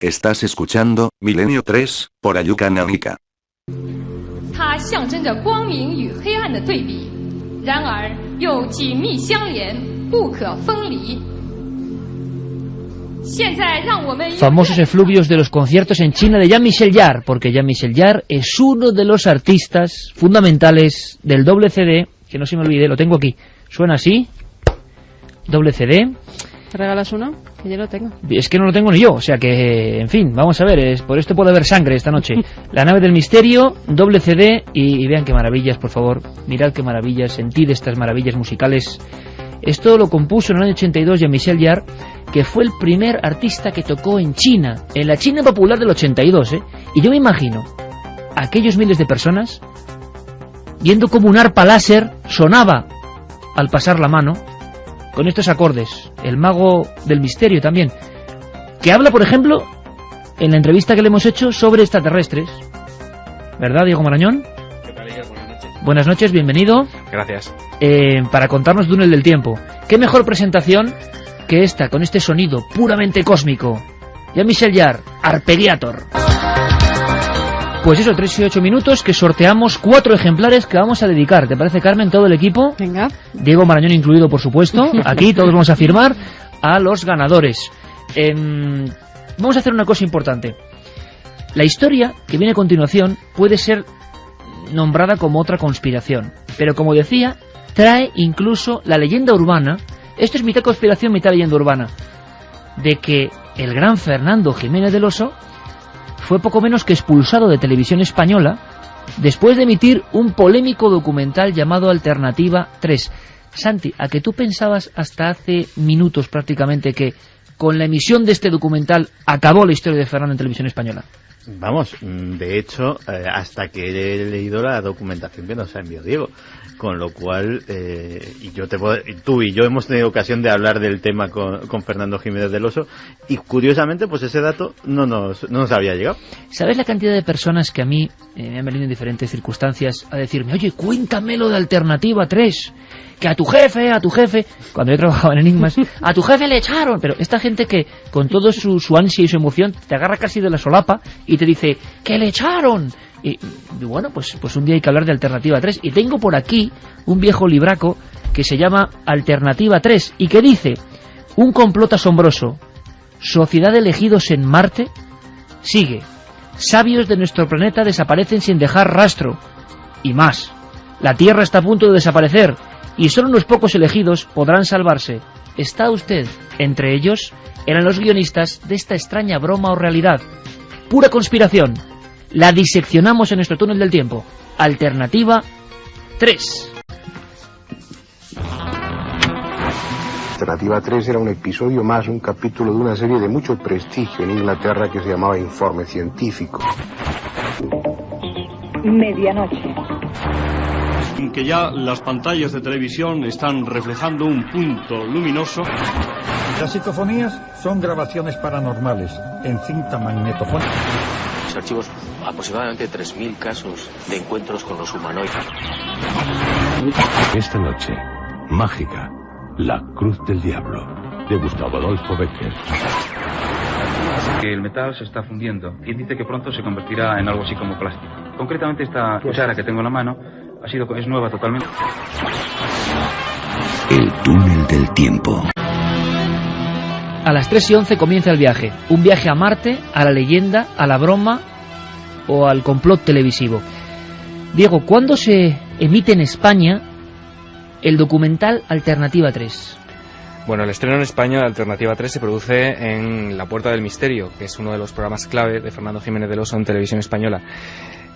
Estás escuchando Milenio 3 por Ayuka Nanika. 它象征着光明与黑暗的对比，然而又紧密相连，不可分离。 Famosos efluvios de los conciertos en China de Jean-Michel Jarre, porque Jean-Michel Jarre es uno de los artistas fundamentales del doble CD, que no se me olvide, lo tengo aquí, suena así, doble CD. ¿Te regalas uno? Que yo lo tengo. Es que no lo tengo ni yo, o sea que, en fin, vamos a ver, por esto puede haber sangre esta noche. La nave del misterio, doble CD, y vean qué maravillas, por favor, mirad qué maravillas, sentid estas maravillas musicales. Esto lo compuso en el año 82 Jean-Michel Jarre, que fue el primer artista que tocó en China, en la China popular del 82, Y yo me imagino a aquellos miles de personas viendo como un arpa láser sonaba al pasar la mano con estos acordes. El mago del misterio también, que habla, por ejemplo, en la entrevista que le hemos hecho sobre extraterrestres. ¿Verdad, Diego Marañón? ¿Qué tal, Iker? Buenas noches. Buenas noches, bienvenido. Gracias. Para contarnos Túnel del Tiempo. ¿Qué mejor presentación que esta, con este sonido puramente cósmico? Jean-Michel Jarre, Arpeggiator. Pues eso, 3 y 8 minutos, que sorteamos 4 ejemplares que vamos a dedicar. ¿Te parece, Carmen, todo el equipo? Venga. Diego Marañón incluido, por supuesto. Aquí todos vamos a firmar a los ganadores. Vamos a hacer una cosa importante. La historia que viene a continuación puede ser nombrada como otra conspiración, pero como decía, trae incluso la leyenda urbana. Esto es mitad conspiración, mitad leyenda urbana, de que el gran Fernando Jiménez del Oso fue poco menos que expulsado de Televisión Española después de emitir un polémico documental llamado Alternativa 3. Santi, ¿a que tú pensabas hasta hace minutos prácticamente que con la emisión de este documental acabó la historia de Fernando en Televisión Española? Vamos, de hecho, hasta que he leído la documentación que nos ha enviado Diego, con lo cual, tú y yo hemos tenido ocasión de hablar del tema con Fernando Jiménez del Oso, y curiosamente, pues ese dato no nos había llegado. ¿Sabes la cantidad de personas que a mí me han venido en diferentes circunstancias a decirme, oye, cuéntamelo de Alternativa 3, que a tu jefe, cuando yo trabajaba en Enigmas, a tu jefe le echaron? Pero esta gente que con todo su ansia y su emoción te agarra casi de la solapa y te dice, ¡que le echaron! Y bueno, pues un día hay que hablar de Alternativa 3. Y tengo por aquí un viejo libraco que se llama Alternativa 3 y que dice: un complot asombroso, sociedad de elegidos en Marte, sigue, sabios de nuestro planeta desaparecen sin dejar rastro, y más, la Tierra está a punto de desaparecer y solo unos pocos elegidos podrán salvarse. ¿Está usted entre ellos? Eran los guionistas de esta extraña broma o realidad. Pura conspiración. La diseccionamos en nuestro túnel del tiempo. Alternativa 3. Alternativa 3 era un episodio más, un capítulo de una serie de mucho prestigio en Inglaterra que se llamaba Informe Científico. Medianoche. Que ya las pantallas de televisión están reflejando un punto luminoso. Las psicofonías son grabaciones paranormales en cinta magnetofónica. Se archivos aproximadamente 3.000 casos de encuentros con los humanoides. Esta noche, mágica, La Cruz del Diablo, de Gustavo Adolfo Bécquer. Que el metal se está fundiendo. Quien dice que pronto se convertirá en algo así como plástico. Concretamente esta cuchara que tengo en la mano es nueva totalmente. El túnel del tiempo. A las 3:11 comienza el viaje. Un viaje a Marte, a la leyenda, a la broma o al complot televisivo. Diego, ¿cuándo se emite en España el documental Alternativa 3? Bueno, el estreno en España de Alternativa 3 se produce en La Puerta del Misterio, que es uno de los programas clave de Fernando Jiménez del Oso en Televisión Española.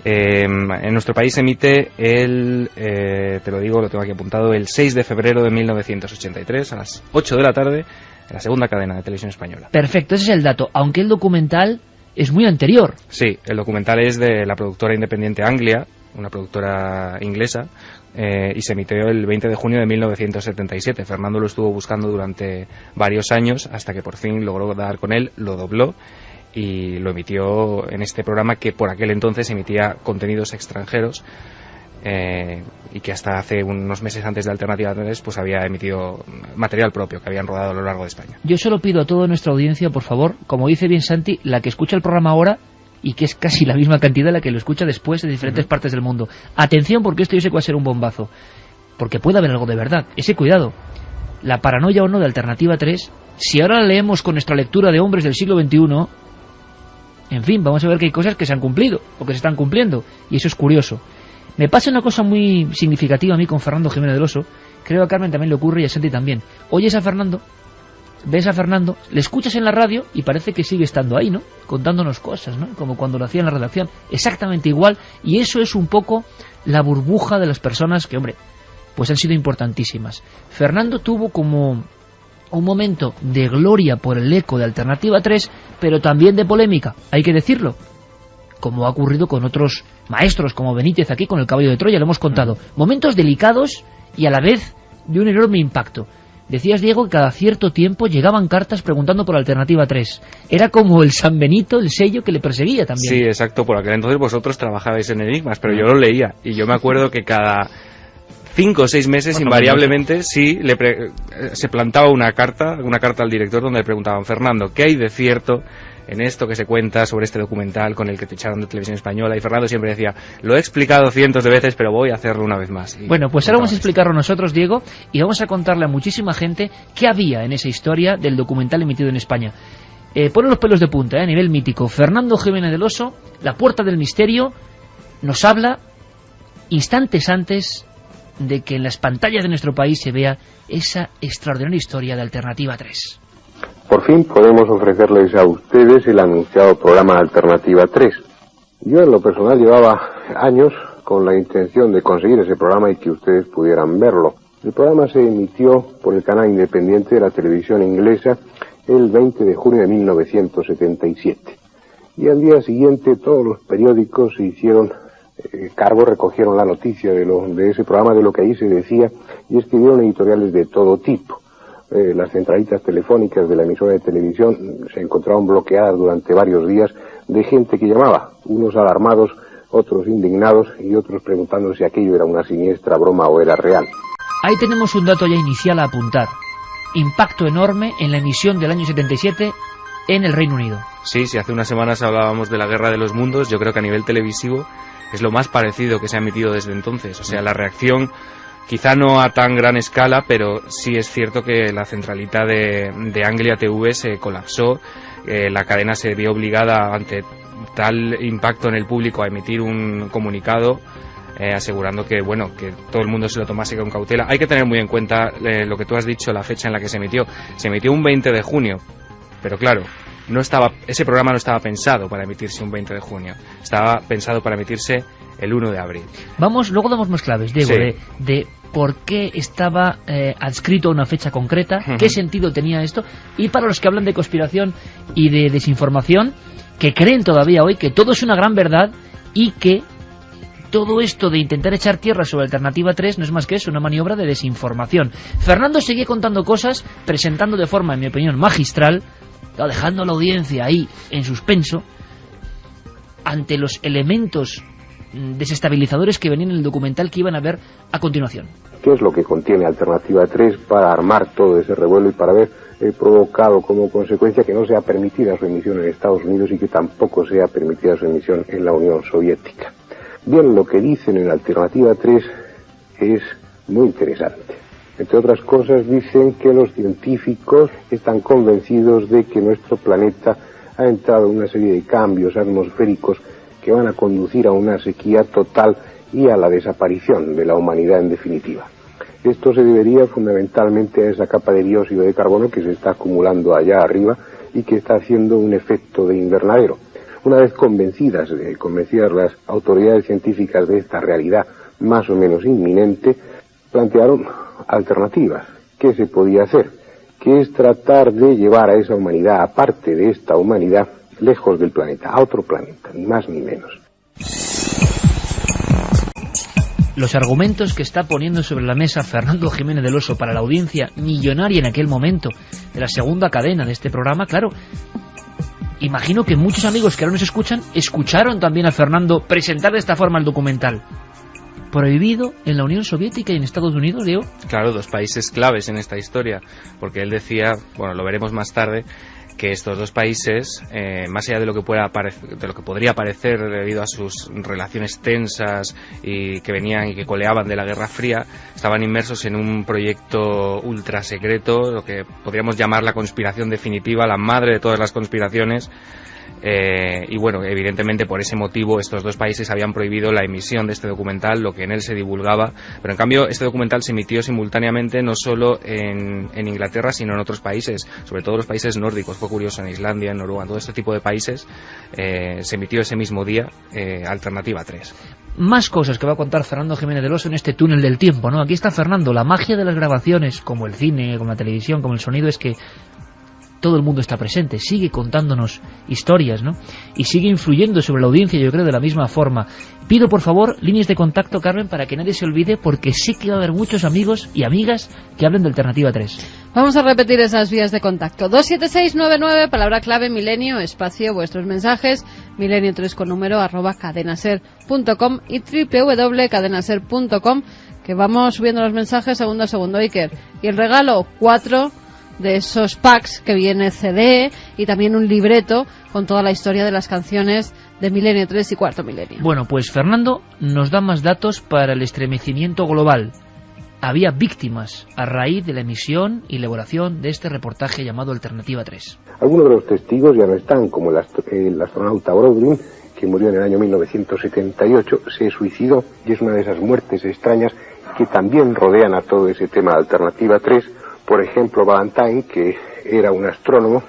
En nuestro país se emite te lo digo, lo tengo aquí apuntado, el 6 de febrero de 1983 a las 8 de la tarde en la segunda cadena de Televisión Española. Perfecto, ese es el dato, aunque el documental es muy anterior. Sí, el documental es de la productora independiente Anglia, una productora inglesa, y se emitió el 20 de junio de 1977. Fernando lo estuvo buscando durante varios años hasta que por fin logró dar con él, lo dobló y lo emitió en este programa que por aquel entonces emitía contenidos extranjeros y que hasta hace unos meses antes de Alternativa 3 pues había emitido material propio que habían rodado a lo largo de España. Yo solo pido a toda nuestra audiencia, por favor, como dice bien Santi, la que escucha el programa ahora y que es casi la misma cantidad la que lo escucha después de diferentes partes del mundo. Atención, porque esto yo sé que va a ser un bombazo, porque puede haber algo de verdad. Ese cuidado. La paranoia o no de Alternativa 3, si ahora la leemos con nuestra lectura de hombres del siglo XXI, en fin, vamos a ver que hay cosas que se han cumplido o que se están cumpliendo, y eso es curioso. Me pasa una cosa muy significativa a mí con Fernando Jiménez del Oso, creo que a Carmen también le ocurre y a Santi también. Oyes a Fernando, ves a Fernando, le escuchas en la radio y parece que sigue estando ahí, ¿no? Contándonos cosas, ¿no? Como cuando lo hacía en la redacción, exactamente igual, y eso es un poco la burbuja de las personas que, hombre, pues han sido importantísimas. Fernando tuvo como un momento de gloria por el eco de Alternativa 3, pero también de polémica, hay que decirlo, como ha ocurrido con otros maestros como Benítez aquí con el Caballo de Troya, lo hemos contado. Momentos delicados y a la vez de un enorme impacto. Decías, Diego, que cada cierto tiempo llegaban cartas preguntando por Alternativa 3. Era como el San Benito, el sello que le perseguía también. Sí, exacto, por aquel entonces vosotros trabajabais en Enigmas, pero yo lo leía, y yo me acuerdo que cada 5 o 6 meses, invariablemente, sí, se plantaba una carta al director donde le preguntaban: Fernando, ¿qué hay de cierto en esto que se cuenta sobre este documental con el que te echaron de Televisión Española? Y Fernando siempre decía: lo he explicado cientos de veces, pero voy a hacerlo una vez más. Y bueno, pues ahora vamos a explicarlo nosotros, Diego, y vamos a contarle a muchísima gente qué había en esa historia del documental emitido en España. Pone los pelos de punta, a nivel mítico. Fernando Jiménez del Oso, La Puerta del Misterio, nos habla instantes antes de que en las pantallas de nuestro país se vea esa extraordinaria historia de Alternativa 3. Por fin podemos ofrecerles a ustedes el anunciado programa Alternativa 3. Yo en lo personal llevaba años con la intención de conseguir ese programa y que ustedes pudieran verlo. El programa se emitió por el canal independiente de la televisión inglesa el 20 de junio de 1977. Y al día siguiente todos los periódicos se hicieron cargo, recogieron la noticia de ese programa, de lo que ahí se decía, y escribieron editoriales de todo tipo. Las centralitas telefónicas de la emisora de televisión se encontraron bloqueadas durante varios días de gente que llamaba, unos alarmados, otros indignados y otros preguntando si aquello era una siniestra broma o era real. Ahí tenemos un dato ya inicial a apuntar. Impacto enorme en la emisión del año 77 en el Reino Unido. Sí, hace unas semanas hablábamos de la Guerra de los Mundos, yo creo que a nivel televisivo es lo más parecido que se ha emitido desde entonces. O sea, la reacción, quizá no a tan gran escala, pero sí es cierto que la centralita de Anglia TV se colapsó, la cadena se vio obligada ante tal impacto en el público a emitir un comunicado asegurando que, bueno, que todo el mundo se lo tomase con cautela. Hay que tener muy en cuenta lo que tú has dicho, la fecha en la que se emitió. Se emitió un 20 de junio, pero claro, ese programa no estaba pensado para emitirse un 20 de junio, estaba pensado para emitirse el 1 de abril. Luego damos más claves, Diego, sí, de por qué estaba adscrito a una fecha concreta, qué sentido tenía esto, y para los que hablan de conspiración y de desinformación, que creen todavía hoy que todo es una gran verdad y que todo esto de intentar echar tierra sobre Alternativa 3 no es más que eso, una maniobra de desinformación. Fernando seguía contando cosas, presentando de forma, en mi opinión, magistral, dejando a la audiencia ahí en suspenso ante los elementos desestabilizadores que venían en el documental que iban a ver a continuación. ¿Qué es lo que contiene Alternativa 3 para armar todo ese revuelo y para haber provocado como consecuencia que no sea permitida su emisión en Estados Unidos y que tampoco sea permitida su emisión en la Unión Soviética? Bien, lo que dicen en Alternativa 3 es muy interesante. Entre otras cosas, dicen que los científicos están convencidos de que nuestro planeta ha entrado en una serie de cambios atmosféricos que van a conducir a una sequía total y a la desaparición de la humanidad en definitiva. Esto se debería fundamentalmente a esa capa de dióxido de carbono que se está acumulando allá arriba y que está haciendo un efecto de invernadero. Una vez convencidas las autoridades científicas de esta realidad más o menos inminente, plantearon alternativas. ¿Qué se podía hacer? Que es tratar de llevar a esa humanidad, aparte de esta humanidad, lejos del planeta, a otro planeta, ni más ni menos. Los argumentos que está poniendo sobre la mesa Fernando Jiménez del Oso para la audiencia millonaria en aquel momento de la segunda cadena de este programa, claro, imagino que muchos amigos que ahora nos escuchan escucharon también a Fernando presentar de esta forma el documental. prohibido en la Unión Soviética y en Estados Unidos, Diego. Claro, 2 países claves en esta historia, porque él decía, bueno, lo veremos más tarde, que estos 2 países, más allá de lo que podría parecer debido a sus relaciones tensas y que venían y que coleaban de la Guerra Fría, estaban inmersos en un proyecto ultra secreto, lo que podríamos llamar la conspiración definitiva, la madre de todas las conspiraciones. Y bueno, evidentemente por ese motivo estos 2 países habían prohibido la emisión de este documental, lo que en él se divulgaba, pero en cambio este documental se emitió simultáneamente no solo en Inglaterra sino en otros países, sobre todo los países nórdicos. Fue curioso, en Islandia, en Noruega, en todo este tipo de países se emitió ese mismo día Alternativa 3. Más cosas que va a contar Fernando Jiménez del Oso en este túnel del tiempo, ¿no? Aquí está Fernando. La magia de las grabaciones, como el cine, como la televisión, como el sonido, es que todo el mundo está presente, sigue contándonos historias, ¿no? Y sigue influyendo sobre la audiencia, yo creo, de la misma forma. Pido, por favor, líneas de contacto, Carmen, para que nadie se olvide, porque sé que va a haber muchos amigos y amigas que hablen de Alternativa 3. Vamos a repetir esas vías de contacto. 27699, palabra clave milenio, espacio, vuestros mensajes, milenio3 con número, @cadenaser.com y www.cadenaser.com, que vamos subiendo los mensajes segundo a segundo, Iker. Y el regalo, 4 de esos packs que viene CD y también un libreto con toda la historia de las canciones de Milenio 3 y Cuarto Milenio. Bueno, pues Fernando nos da más datos para el estremecimiento global. Había víctimas a raíz de la emisión y elaboración de este reportaje llamado Alternativa 3. Algunos de los testigos ya no están, como el astronauta Brodin, que murió en el año 1978, se suicidó, y es una de esas muertes extrañas que también rodean a todo ese tema de Alternativa 3. Por ejemplo, Valentine, que era un astrónomo,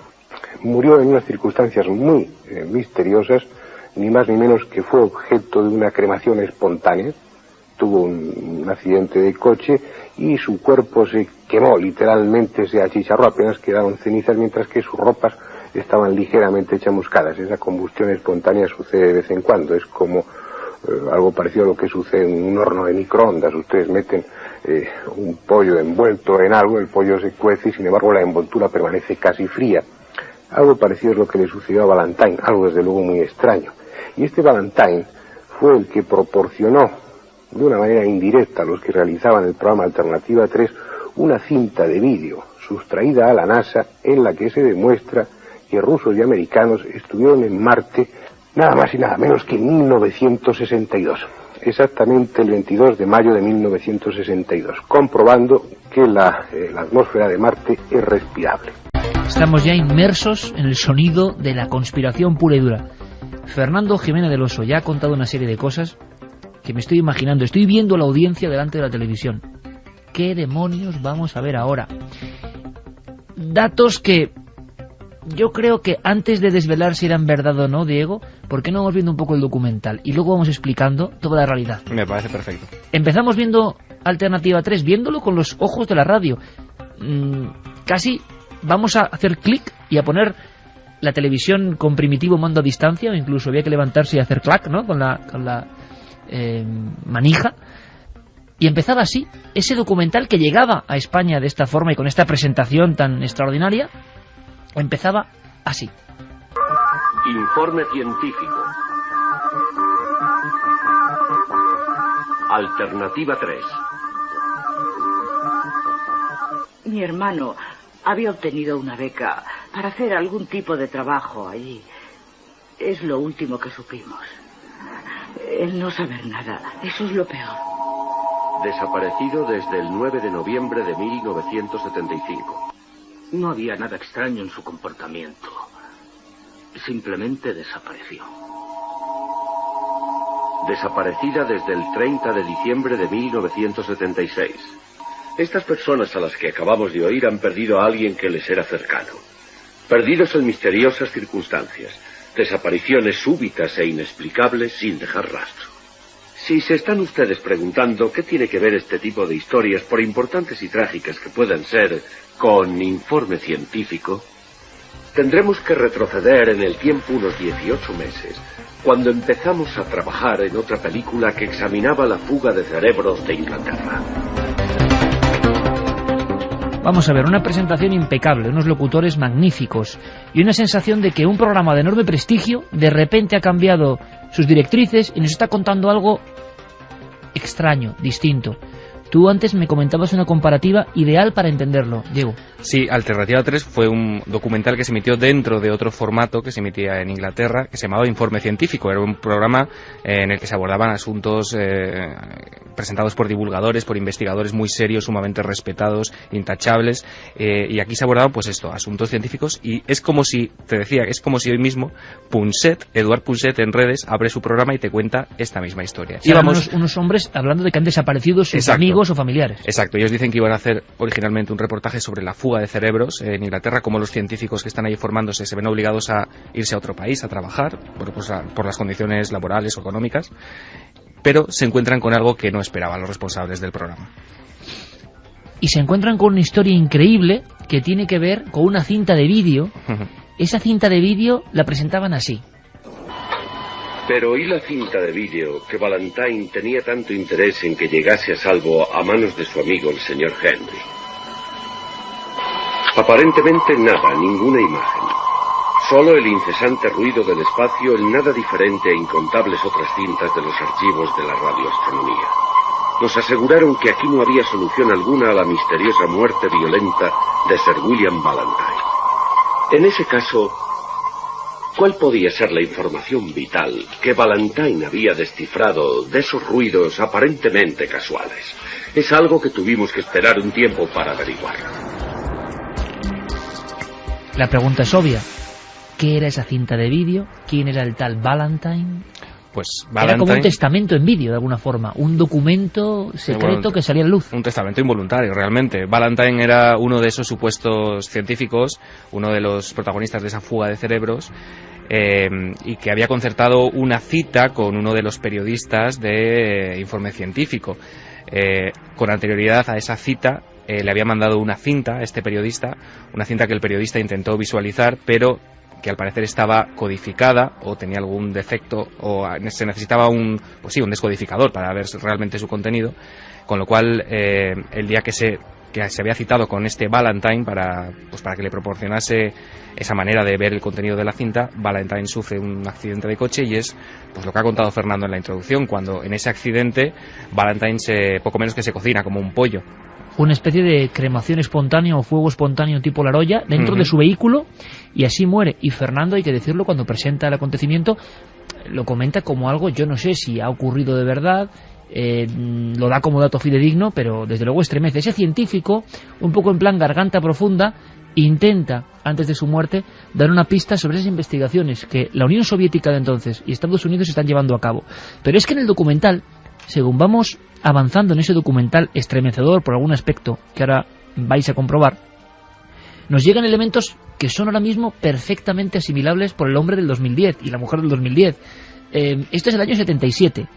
murió en unas circunstancias muy misteriosas, ni más ni menos que fue objeto de una cremación espontánea. Tuvo un accidente de coche y su cuerpo se quemó, literalmente se achicharró, apenas quedaron cenizas, mientras que sus ropas estaban ligeramente chamuscadas. Esa combustión espontánea sucede de vez en cuando, es como algo parecido a lo que sucede en un horno de microondas. Ustedes meten un pollo envuelto en algo, el pollo se cuece y sin embargo la envoltura permanece casi fría. Algo parecido es lo que le sucedió a Valentine, algo desde luego muy extraño. Y este Valentine fue el que proporcionó de una manera indirecta a los que realizaban el programa Alternativa 3 una cinta de vídeo sustraída a la NASA en la que se demuestra que rusos y americanos estuvieron en Marte nada más y nada menos que en 1962. Exactamente el 22 de mayo de 1962, comprobando que la atmósfera de Marte es respirable. Estamos ya inmersos en el sonido de la conspiración pura y dura. Fernando Jiménez del Oso ya ha contado una serie de cosas que me estoy imaginando. Estoy viendo la audiencia delante de la televisión. ¿Qué demonios vamos a ver ahora? Datos que yo creo que antes de desvelar si eran verdad o no, Diego, ¿por qué no vamos viendo un poco el documental? Y luego vamos explicando toda la realidad. Me parece perfecto. Empezamos viendo Alternativa 3, viéndolo con los ojos de la radio. Casi vamos a hacer clic y a poner la televisión con primitivo mando a distancia, o incluso había que levantarse y hacer clac, ¿no? Con la manija. Y empezaba así, ese documental que llegaba a España de esta forma y con esta presentación tan extraordinaria. Empezaba así. Informe científico. Alternativa 3. Mi hermano había obtenido una beca para hacer algún tipo de trabajo allí. Es lo último que supimos. El no saber nada, eso es lo peor. Desaparecido desde el 9 de noviembre de 1975. No había nada extraño en su comportamiento. Simplemente desapareció. Desaparecida desde el 30 de diciembre de 1976. Estas personas a las que acabamos de oír han perdido a alguien que les era cercano. Perdidos en misteriosas circunstancias. Desapariciones súbitas e inexplicables sin dejar rastro. Si se están ustedes preguntando qué tiene que ver este tipo de historias, por importantes y trágicas que puedan ser, con informe científico, tendremos que retroceder en el tiempo unos 18 meses, cuando empezamos a trabajar en otra película que examinaba la fuga de cerebros de Inglaterra. Vamos a ver, una presentación impecable, unos locutores magníficos y una sensación de que un programa de enorme prestigio de repente ha cambiado sus directrices y nos está contando algo extraño, distinto. Tú antes me comentabas una comparativa ideal para entenderlo, Diego. Sí, Alternativa 3 fue un documental que se emitió dentro de otro formato que se emitía en Inglaterra, que se llamaba Informe Científico. Era un programa en el que se abordaban asuntos presentados por divulgadores, por investigadores muy serios, sumamente respetados, intachables, y aquí se abordaban pues esto, asuntos científicos, y es como si, te decía, es como si hoy mismo Eduard Punset en redes abre su programa y te cuenta esta misma historia. Y vamos unos hombres hablando de que han desaparecido sus amigos o familiares. Exacto, ellos dicen que iban a hacer originalmente un reportaje sobre la fuga de cerebros en Inglaterra, cómo los científicos que están ahí formándose se ven obligados a irse a otro país a trabajar por las condiciones laborales o económicas, pero se encuentran con algo que no esperaban los responsables del programa. Y se encuentran con una historia increíble que tiene que ver con una cinta de vídeo. Esa cinta de vídeo la presentaban así. Pero oí la cinta de vídeo que Valentine tenía tanto interés en que llegase a salvo a manos de su amigo el señor Henry. Aparentemente nada, ninguna imagen. Solo el incesante ruido del espacio, el nada diferente a incontables otras cintas de los archivos de la radioastronomía. Nos aseguraron que aquí no había solución alguna a la misteriosa muerte violenta de Sir William Valentine. En ese caso, ¿cuál podía ser la información vital que Valentine había descifrado de esos ruidos aparentemente casuales? Es algo que tuvimos que esperar un tiempo para averiguar. La pregunta es obvia. ¿Qué era esa cinta de vídeo? ¿Quién era el tal Valentine? Pues Valentine... Era como un testamento en vídeo, de alguna forma. Un documento secreto que salía a la luz. Un testamento involuntario, realmente. Valentine era uno de esos supuestos científicos, uno de los protagonistas de esa fuga de cerebros, y que había concertado una cita con uno de los periodistas de Informe Científico. Con anterioridad a esa cita, le había mandado una cinta a este periodista, una cinta que el periodista intentó visualizar, pero que al parecer estaba codificada o tenía algún defecto o se necesitaba un descodificador para ver realmente su contenido, con lo cual el día que se había citado con este Valentine para que le proporcionase esa manera de ver el contenido de la cinta, Valentine sufre un accidente de coche y es lo que ha contado Fernando en la introducción, cuando en ese accidente Valentine poco menos que se cocina como un pollo. Una especie de cremación espontánea o fuego espontáneo tipo Laroya dentro de su vehículo, y así muere. Y Fernando, hay que decirlo, cuando presenta el acontecimiento, lo comenta como algo, yo no sé si ha ocurrido de verdad, lo da como dato fidedigno, pero desde luego estremece. Ese científico, un poco en plan garganta profunda, intenta, antes de su muerte, dar una pista sobre esas investigaciones que la Unión Soviética de entonces y Estados Unidos están llevando a cabo. Pero es que en el documental, según vamos avanzando en ese documental estremecedor por algún aspecto que ahora vais a comprobar, nos llegan elementos que son ahora mismo perfectamente asimilables por el hombre del 2010 y la mujer del 2010. Esto es el año 77,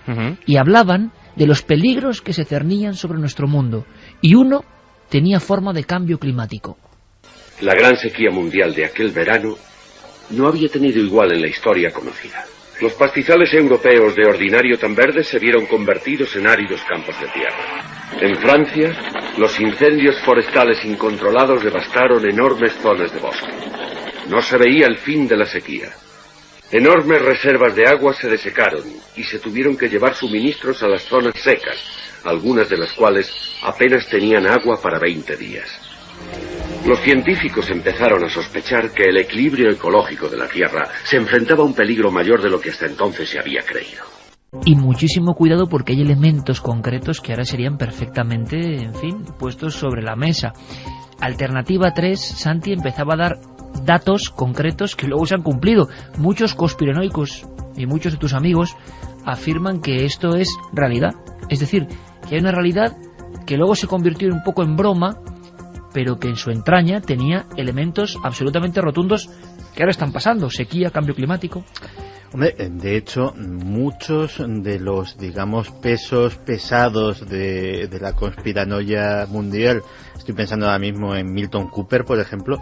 y hablaban de los peligros que se cernían sobre nuestro mundo, y uno tenía forma de cambio climático. La gran sequía mundial de aquel verano no había tenido igual en la historia conocida. Los pastizales europeos de ordinario tan verdes se vieron convertidos en áridos campos de tierra. En Francia, los incendios forestales incontrolados devastaron enormes zonas de bosque. No se veía el fin de la sequía. Enormes reservas de agua se desecaron y se tuvieron que llevar suministros a las zonas secas, algunas de las cuales apenas tenían agua para 20 días. Los científicos empezaron a sospechar que el equilibrio ecológico de la Tierra se enfrentaba a un peligro mayor de lo que hasta entonces se había creído. Y muchísimo cuidado, porque hay elementos concretos que ahora serían perfectamente, en fin, puestos sobre la mesa. Alternativa 3, Santi, empezaba a dar datos concretos que luego se han cumplido. Muchos conspiranoicos y muchos de tus amigos afirman que esto es realidad. Es decir, que hay una realidad que luego se convirtió un poco en broma, pero que en su entraña tenía elementos absolutamente rotundos que ahora están pasando: sequía, cambio climático. Hombre, de hecho, muchos de los, digamos, pesos pesados de la conspiranoia mundial, estoy pensando ahora mismo en Milton Cooper, por ejemplo,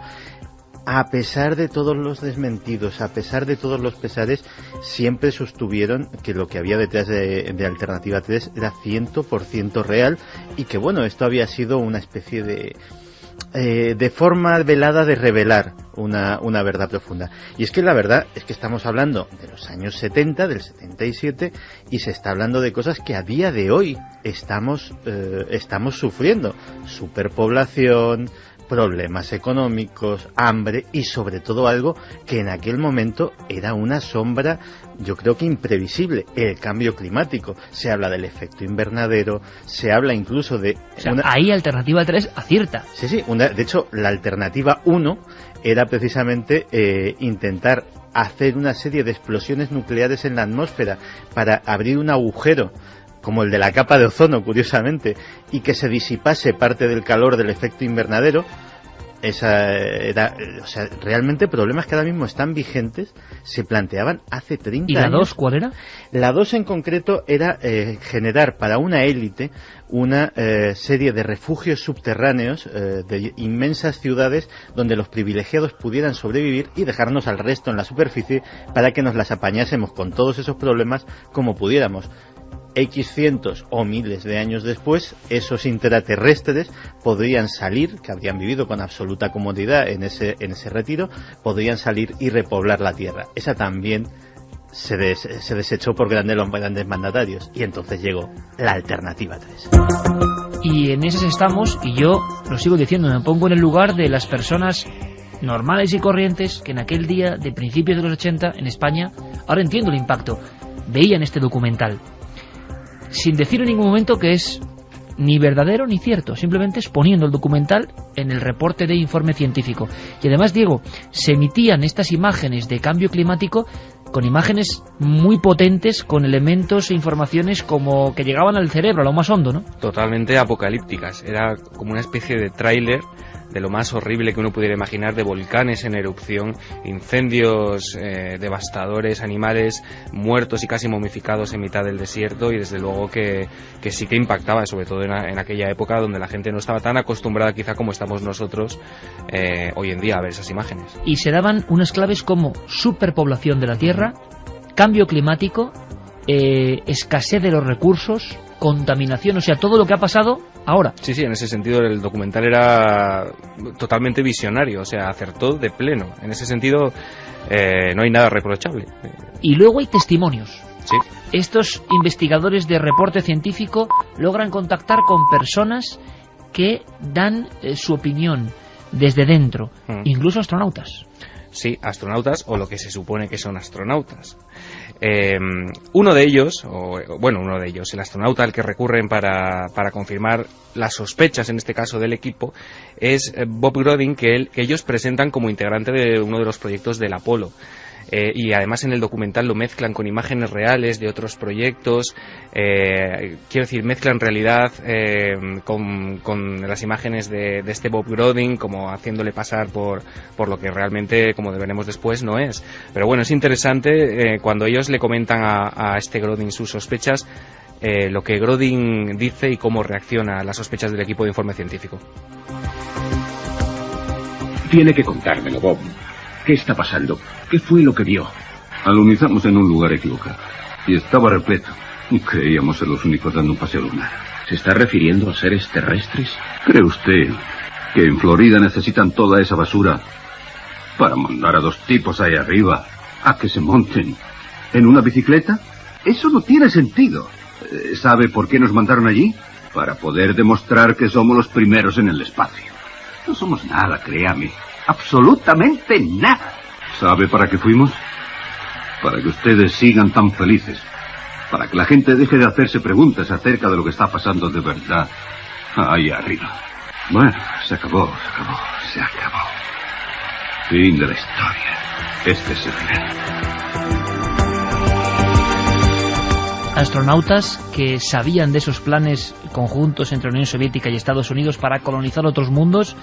a pesar de todos los desmentidos, a pesar de todos los pesares, siempre sostuvieron que lo que había detrás de Alternativa 3 era 100% real, y que, bueno, esto había sido una especie de forma velada de revelar una verdad profunda. Y es que la verdad es que estamos hablando de los años 70, del 77, y se está hablando de cosas que a día de hoy estamos sufriendo. Superpoblación, problemas económicos, hambre y sobre todo algo que en aquel momento era una sombra, yo creo que imprevisible, el cambio climático. Se habla del efecto invernadero, se habla incluso de... O sea, ahí Alternativa 3 acierta. Sí, de hecho la Alternativa 1 era precisamente intentar hacer una serie de explosiones nucleares en la atmósfera para abrir un agujero como el de la capa de ozono, curiosamente, y que se disipase parte del calor del efecto invernadero. Esa era, o sea, realmente problemas que ahora mismo están vigentes, se planteaban hace 30 años. ¿Y la 2 cuál era? La 2 en concreto era generar para una élite una serie de refugios subterráneos de inmensas ciudades donde los privilegiados pudieran sobrevivir y dejarnos al resto en la superficie para que nos las apañásemos con todos esos problemas como pudiéramos. X cientos o miles de años después, esos intraterrestres podrían salir, que habrían vivido con absoluta comodidad en ese retiro, podrían salir y repoblar la Tierra. Esa también se desechó por grandes mandatarios, y entonces llegó la Alternativa 3. Y en esas estamos, y yo lo sigo diciendo, me pongo en el lugar de las personas normales y corrientes que en aquel día de principios de los 80 en España, ahora entiendo el impacto, veían este documental. Sin decir en ningún momento que es ni verdadero ni cierto, simplemente exponiendo el documental en el reporte de informe científico. Y además, Diego, se emitían estas imágenes de cambio climático con imágenes muy potentes, con elementos e informaciones como que llegaban al cerebro, a lo más hondo, ¿no? Totalmente apocalípticas. Era como una especie de tráiler de lo más horrible que uno pudiera imaginar, de volcanes en erupción, incendios devastadores, animales muertos y casi momificados en mitad del desierto, y desde luego que sí que impactaba, sobre todo en aquella época donde la gente no estaba tan acostumbrada quizá como estamos nosotros hoy en día a ver esas imágenes. Y se daban unas claves como superpoblación de la Tierra, cambio climático, escasez de los recursos, contaminación, o sea, todo lo que ha pasado ahora. Sí, en ese sentido el documental era totalmente visionario, o sea, acertó de pleno. En ese sentido no hay nada reprochable. Y luego hay testimonios. Sí. Estos investigadores de reporte científico logran contactar con personas que dan su opinión desde dentro, incluso astronautas. Sí, astronautas, o lo que se supone que son astronautas. Uno de ellos, el astronauta al que recurren para confirmar las sospechas, en este caso del equipo, es Bob Grodin, que ellos presentan como integrante de uno de los proyectos del Apolo. Y además en el documental lo mezclan con imágenes reales de otros proyectos, mezclan en realidad con las imágenes de este Bob Grodin, como haciéndole pasar por lo que realmente, como veremos después, no es. Pero bueno, es interesante cuando ellos le comentan a este Grodin sus sospechas, lo que Grodin dice y cómo reacciona a las sospechas del equipo de informe científico. Tiene que contármelo, Bob. ¿Qué está pasando? ¿Qué fue lo que vio? Alunizamos en un lugar equivocado y estaba repleto. Creíamos ser los únicos dando un paseo lunar. ¿Se está refiriendo a seres terrestres? ¿Cree usted que en Florida necesitan toda esa basura para mandar a dos tipos ahí arriba a que se monten en una bicicleta? Eso no tiene sentido. ¿Sabe por qué nos mandaron allí? Para poder demostrar que somos los primeros en el espacio. No somos nada, créame. Absolutamente nada. ¿Sabe para qué fuimos? Para que ustedes sigan tan felices. Para que la gente deje de hacerse preguntas acerca de lo que está pasando de verdad ahí arriba. Bueno, se acabó. Fin de la historia. Este es el final. Astronautas que sabían de esos planes conjuntos entre la Unión Soviética y Estados Unidos para colonizar otros mundos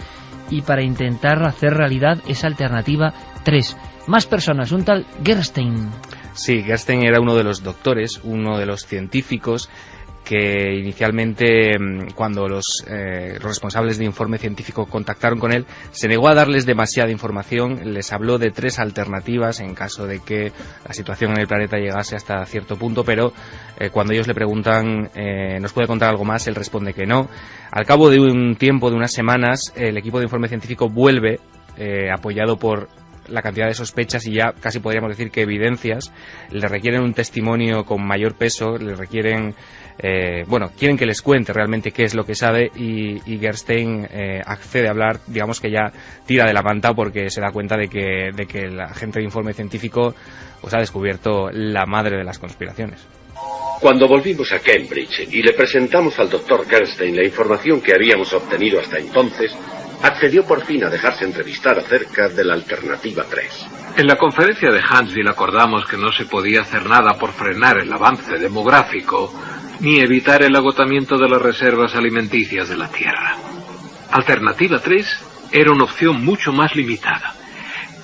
y para intentar hacer realidad esa Alternativa 3. Más personas, un tal Gerstein. Sí, Gerstein era uno de los doctores, uno de los científicos que inicialmente, cuando los responsables de informe científico contactaron con él, se negó a darles demasiada información. Les habló de 3 alternativas en caso de que la situación en el planeta llegase hasta cierto punto, pero cuando ellos le preguntan ¿nos puede contar algo más?, él responde que no. Al cabo de un tiempo, de unas semanas, el equipo de informe científico vuelve apoyado por la cantidad de sospechas y ya casi podríamos decir que evidencias, le requieren un testimonio con mayor peso, le requieren, quieren que les cuente realmente qué es lo que sabe, y Gerstein accede a hablar, digamos que ya tira de la manta porque se da cuenta de que el agente de informe científico pues ha descubierto la madre de las conspiraciones. Cuando volvimos a Cambridge y le presentamos al doctor Gerstein la información que habíamos obtenido hasta entonces, accedió por fin a dejarse entrevistar acerca de la alternativa 3. En la conferencia de Huntsville acordamos que no se podía hacer nada por frenar el avance demográfico ni evitar el agotamiento de las reservas alimenticias de la Tierra. Alternativa 3 era una opción mucho más limitada.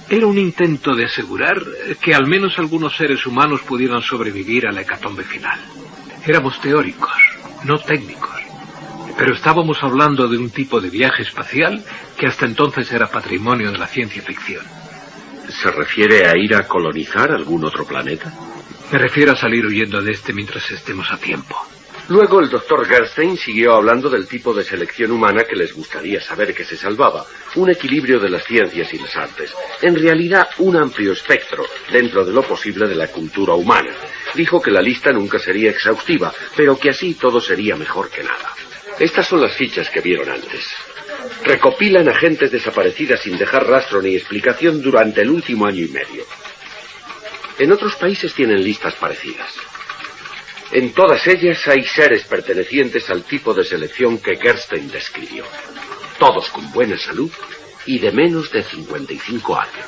Era un intento de asegurar que al menos algunos seres humanos pudieran sobrevivir a la hecatombe final. Éramos teóricos, no técnicos, pero estábamos hablando de un tipo de viaje espacial que hasta entonces era patrimonio de la ciencia ficción. ¿Se refiere a ir a colonizar algún otro planeta? Me refiero a salir huyendo de este mientras estemos a tiempo. Luego el doctor Gerstein siguió hablando del tipo de selección humana que les gustaría saber que se salvaba, un equilibrio de las ciencias y las artes, en realidad un amplio espectro, dentro de lo posible de la cultura humana. Dijo que la lista nunca sería exhaustiva, pero que así todo sería mejor que nada. Estas son las fichas que vieron antes. Recopilan a gentes desaparecidas sin dejar rastro ni explicación durante el último año y medio. En otros países tienen listas parecidas. En todas ellas hay seres pertenecientes al tipo de selección que Gerstein describió. Todos con buena salud y de menos de 55 años.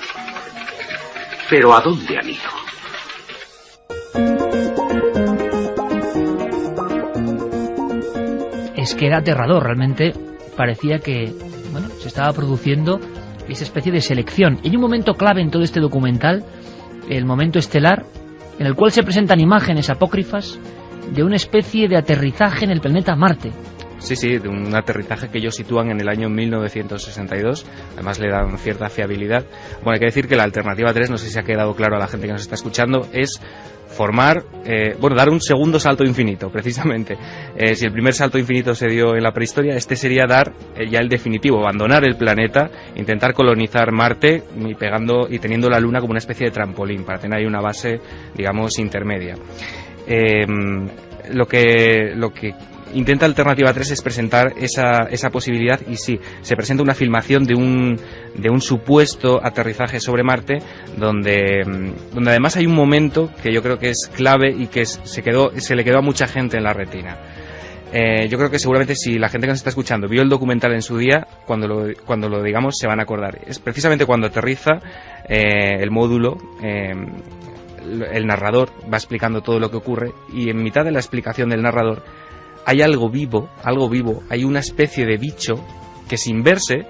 Pero ¿a dónde han ido? Es que era aterrador, realmente parecía que se estaba produciendo esa especie de selección. Y hay un momento clave en todo este documental, el momento estelar, en el cual se presentan imágenes apócrifas de una especie de aterrizaje en el planeta Marte. Sí, de un aterrizaje que ellos sitúan en el año 1962, además le dan cierta fiabilidad. Bueno, hay que decir que la alternativa 3, no sé si ha quedado claro a la gente que nos está escuchando, es dar un segundo salto infinito, precisamente. Si el primer salto infinito se dio en la prehistoria, este sería dar ya el definitivo, abandonar el planeta, intentar colonizar Marte y teniendo la Luna como una especie de trampolín, para tener ahí una base, digamos, intermedia. Lo que intenta Alternativa 3 es presentar esa posibilidad, y sí, se presenta una filmación de un supuesto aterrizaje sobre Marte, donde además hay un momento que yo creo que es clave y que se le quedó a mucha gente en la retina. Yo creo que seguramente si la gente que nos está escuchando vio el documental en su día, cuando lo digamos se van a acordar. Es precisamente cuando aterriza el módulo, el narrador va explicando todo lo que ocurre, y en mitad de la explicación del narrador hay algo vivo, hay una especie de bicho que sin verse,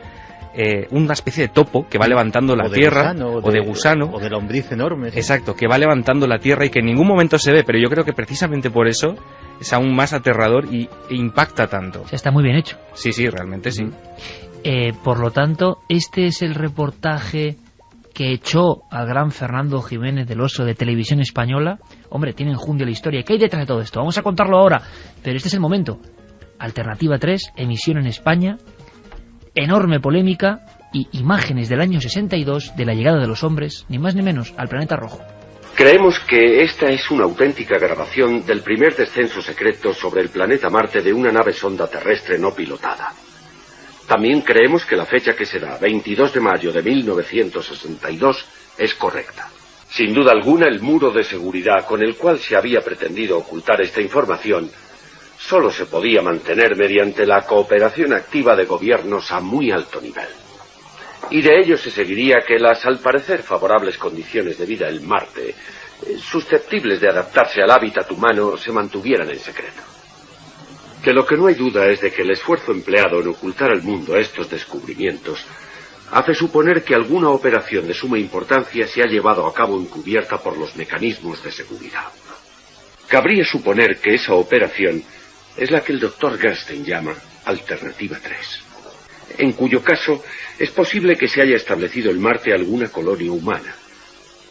una especie de topo que va levantando la tierra, o de gusano, o de lombriz enorme. ¿Sí? Exacto, que va levantando la tierra y que en ningún momento se ve, pero yo creo que precisamente por eso es aún más aterrador e impacta tanto. O sea, está muy bien hecho. Sí, realmente sí. Por lo tanto, este es el reportaje que echó al gran Fernando Jiménez del Oso de Televisión Española. Hombre, tiene enjundia la historia. ¿Qué hay detrás de todo esto? Vamos a contarlo ahora, pero este es el momento. Alternativa 3, emisión en España, enorme polémica y imágenes del año 62 de la llegada de los hombres, ni más ni menos, al planeta rojo. Creemos que esta es una auténtica grabación del primer descenso secreto sobre el planeta Marte de una nave sonda terrestre no pilotada. También creemos que la fecha que se da, 22 de mayo de 1962, es correcta. Sin duda alguna, el muro de seguridad con el cual se había pretendido ocultar esta información solo se podía mantener mediante la cooperación activa de gobiernos a muy alto nivel. Y de ello se seguiría que las, al parecer, favorables condiciones de vida en Marte, susceptibles de adaptarse al hábitat humano, se mantuvieran en secreto. Que lo que no hay duda es de que el esfuerzo empleado en ocultar al mundo estos descubrimientos hace suponer que alguna operación de suma importancia se ha llevado a cabo encubierta por los mecanismos de seguridad. Cabría suponer que esa operación es la que el doctor Gerstein llama Alternativa 3, en cuyo caso es posible que se haya establecido en Marte alguna colonia humana,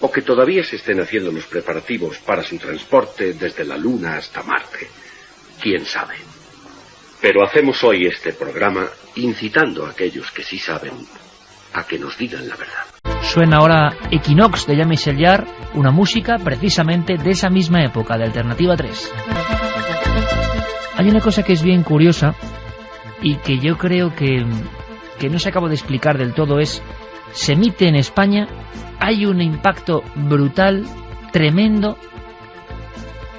o que todavía se estén haciendo los preparativos para su transporte desde la Luna hasta Marte. ¿Quién sabe? Pero hacemos hoy este programa incitando a aquellos que sí saben a que nos digan la verdad. Suena ahora Equinox de Jean-Michel Jarre, una música precisamente de esa misma época, de Alternativa 3. Hay una cosa que es bien curiosa y que yo creo que no se acaba de explicar del todo, se emite en España, hay un impacto brutal, tremendo,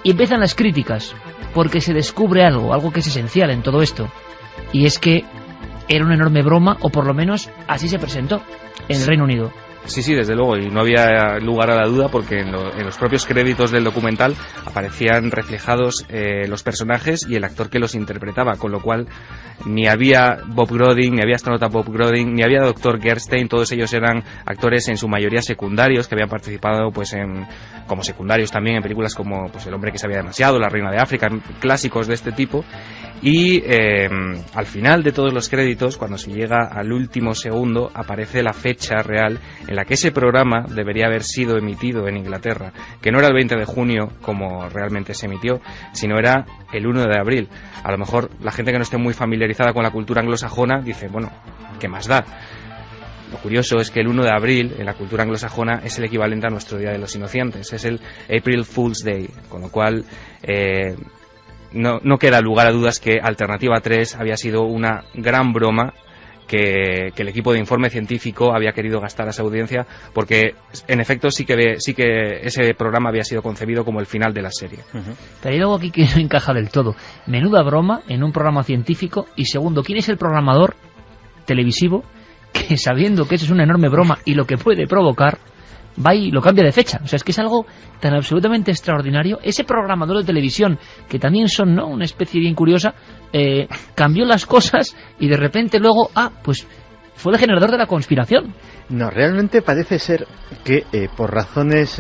y empiezan las críticas, porque se descubre algo que es esencial en todo esto, y es que era una enorme broma, o por lo menos así se presentó en el Reino Unido. Sí, desde luego, y no había lugar a la duda porque en los propios créditos del documental aparecían reflejados los personajes y el actor que los interpretaba, con lo cual ni había Bob Grodin, ni había astronauta Bob Grodin, ni había Dr. Gerstein, todos ellos eran actores en su mayoría secundarios que habían participado pues como secundarios también en películas como pues El hombre que sabía demasiado, La reina de África, clásicos de este tipo. Y al final de todos los créditos, cuando se llega al último segundo, aparece la fecha real en la que ese programa debería haber sido emitido en Inglaterra, que no era el 20 de junio como realmente se emitió, sino era el 1 de abril. A lo mejor la gente que no esté muy familiarizada con la cultura anglosajona dice, bueno, ¿qué más da? Lo curioso es que el 1 de abril en la cultura anglosajona es el equivalente a nuestro Día de los Inocentes, es el April Fool's Day, con lo cual no queda lugar a dudas que Alternativa 3 había sido una gran broma que el equipo de informe científico había querido gastar a esa audiencia, porque en efecto sí que ese programa había sido concebido como el final de la serie. Pero hay algo aquí que no encaja del todo. Menuda broma en un programa científico, y segundo, ¿quién es el programador televisivo que, sabiendo que eso es una enorme broma y lo que puede provocar, va y lo cambia de fecha? O sea, es que es algo tan absolutamente extraordinario. Ese programador de televisión, que también son, ¿no?, una especie bien curiosa, cambió las cosas y de repente luego, pues fue el generador de la conspiración. No, realmente parece ser que por razones